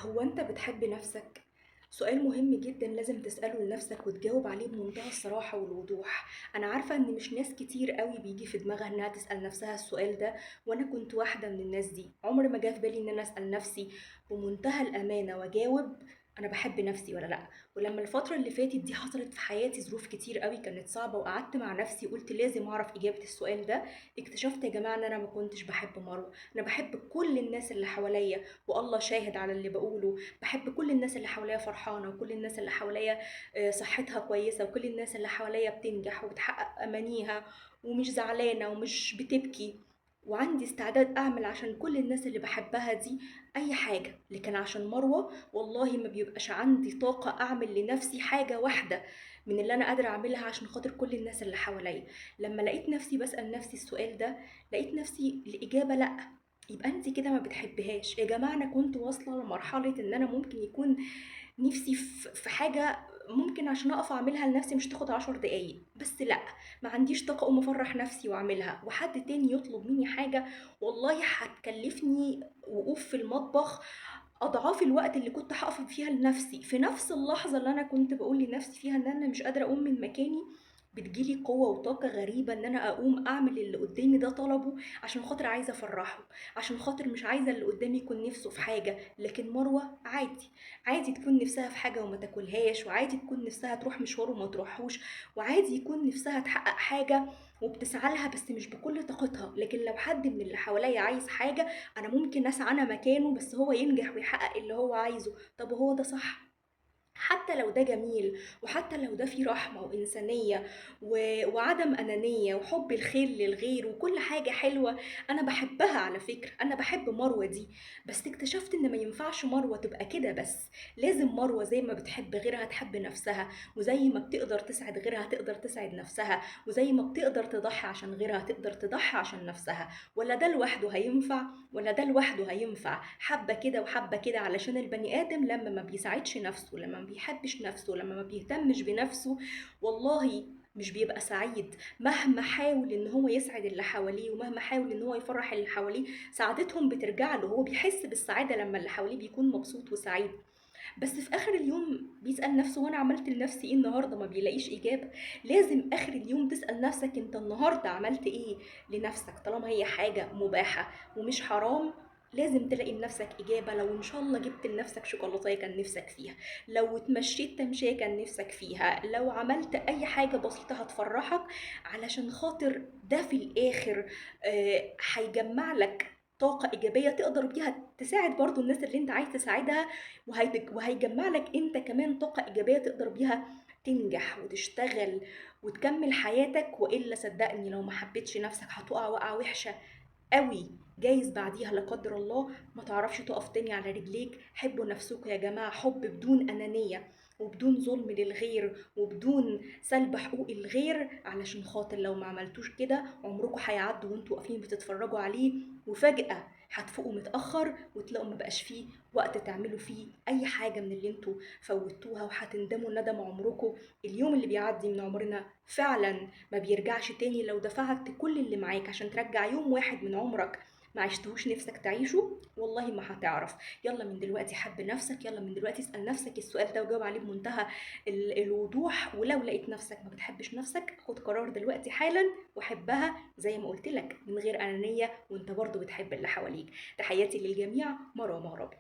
هو أنت بتحب نفسك؟ سؤال مهم جدًا لازم تسأله لنفسك وتجاوب عليه بمنتهى الصراحة والوضوح. أنا عارفة إن مش ناس كتير أوي بييجي في دماغها إنها تسأل نفسها السؤال ده، وأنا كنت واحدة من الناس دي. عمر ما جه في بالي إن أنا أسأل نفسي بمنتهى الأمانة وأجاوب أنا باحب نفسي والّا لأ. ولمّا الفترة اللي فاتت دي حصلت في حياتي ظروف كتير أوي كانت صعبة، وقعدت مع نفسي وقُلت لازم أعرف إجابة السؤال ده، اكتشفت يا جماعة إن أنا ما كنتش باحب مروة. أنا باحب كل الناس اللي حواليّا، والله شاهد على اللي باقوله. باحب كل الناس اللي حواليّا فرحانة، وكل الناس اللي حواليّا صحتها كويسة، وكل الناس اللي حواليّا بتنجح وبتحقق أمانيها ومش زعلانة ومش بتبكي، وعندي استعداد أعمل عشان كل الناس اللي باحبها دي أي حاجة. لكن عشان مروة والله ما بيبقاش عندي طاقة أعمل لنفسي حاجة واحدة من اللي أنا قادرة أعملها عشان خاطر كل الناس اللي حواليّا. لمّا لقيت نفسي باسأل نفسي السؤال ده، لقيت نفسي الإجابة لأ. يبقى أنتِ كده ما بتحبيهاش. يا جماعة أنا كنت واصلة لمرحلة إن أنا ممكن يكون نِفْسي في حاجة ممكن عشان أقف أعملها لنَفْسي مش تاخد 10 دقايق، بس لأ، ما عنديش طاقة أقوم أفرّح نَفْسي وأعملها، وحد تاني يطلب منّي حاجة والله هتكلّفني وقوف في المطبخ أضعاف الوقت اللي كنت هاقف فيها لنَفْسي. في نَفْس اللحظة اللي أنا كنت باقول لنَفْسي فيها إن أنا مش قادرة أقوم من مكاني، بتيجي لي قوة وطاقة غريبة إن أنا أقوم أعمل اللي قدّامي ده طلبه عشان خاطر عايزة أفرّحه، عشان خاطر مش عايزة اللي قدّامي يكون نِفْسه في حاجة. لكن مروة عادي، عادي تكون نِفْسها في حاجة وما تاكلهاش، وعادي تكون نِفْسها تروح مشوار وما تروحهوش، وعادي يكون نِفْسها تحقق حاجة وبتسعى لها بس مش بكل طاقتها. لكن لو حد من اللي حواليّا عايز حاجة، أنا ممكن أسعى أنا مكانه بس هو ينجح ويحقق اللي هو عايزه. طب وهو ده صح؟ حتى لو ده جميل، وحتى لو ده فيه رحمة وإنسانية وعدم أنانية وحب الخير للغير وكل حاجة حلوة، أنا باحبها على فكرة. أنا باحب مروة دي، بس اكتشفت إن ما ينفعش مروة تبقى كده بس. لازم مروة زي ما بتحب غيرها تحب نفسها، وزي ما بتقدر تسعد غيرها تقدر تسعد نفسها، وزي ما بتقدر تضحي عشان غيرها تقدر تضحي عشان نفسها. ولا ده لوحده هينفع ولا ده لوحده هينفع. حبة كده وحبة كده، علشان البني آدم لما ما بيساعدش نفسه، لما ما بيحبش نفسه، لما ما بيهتمش بنفسه، والله مش بيبقى سعيد. مهما حاول ان هو يسعد اللي حواليه، ومهما حاول ان هو يفرح اللي حواليه، سعادتهم بترجع له. هو بيحس بالسعادة لما اللي حواليه بيكون مبسوط وسعيد، بس في آخر اليوم بيسأل نفسه وأنا عملت لنفسي إيه النهاردة؟ ما بيلاقيش إجابة. لازم آخر اليوم تسأل نفسك أنت النهاردة عملت إيه لنفسك، طالما هي حاجة مباحة ومش حرام. لازم تلاقي لنفسك إجابة. لو إن شاء الله جبت لنفسك شوكولاتاية كان نفسك فيها، لو اتمشيت تمشية كان نفسك فيها، لو عملت أي حاجة بسيطة هتفرحك، علشان خاطر ده في الآخر هيجمع لك طاقة إيجابية تقدر بيها تساعد برضو الناس اللي انت عايز تساعدها، وهيجمع لك انت كمان طاقة ايجابية تقدر بيها تنجح وتشتغل وتكمل حياتك. والا صدقني لو ما حبيتش نفسك هتقع وقعة وحشة قوي، جايز بعديها لا قدر الله ما تعرفش تقف تاني على رجليك. حبوا نفسكم يا جماعة، حب بدون أنانية وبدون ظلم للغير وبدون سلب حقوق الغير، علشان خاطر لو ما عملتوش كده عمركم هيعدوا وانتوا واقفين بتتفرجوا عليه، وفجأة هتفوقوا متأخر وتلاقوا ما بقاش فيه وقت تعملوا فيه أي حاجة من اللي انتوا فوتوها، وهتندموا ندم عمركم. اليوم اللي بيعدي من عمرنا فعلا ما بيرجعش تاني. لو دفعت كل اللي معاك عشان ترجع يوم واحد من عمرك ما عشتهوش نفسك تعيشه، والله ما هتعرف. يلا من دلوقتي حب نفسك، يلا من دلوقتي اسأل نفسك السؤال ده وجاوب عليه بمنتهى الوضوح. ولو لقيت نفسك ما بتحبش نفسك، خد قرار دلوقتي حالا وحبها زي ما قلت لك من غير أنانية، وانت برضو بتحب اللي حواليك. تحياتي للجميع، مروة مغربي.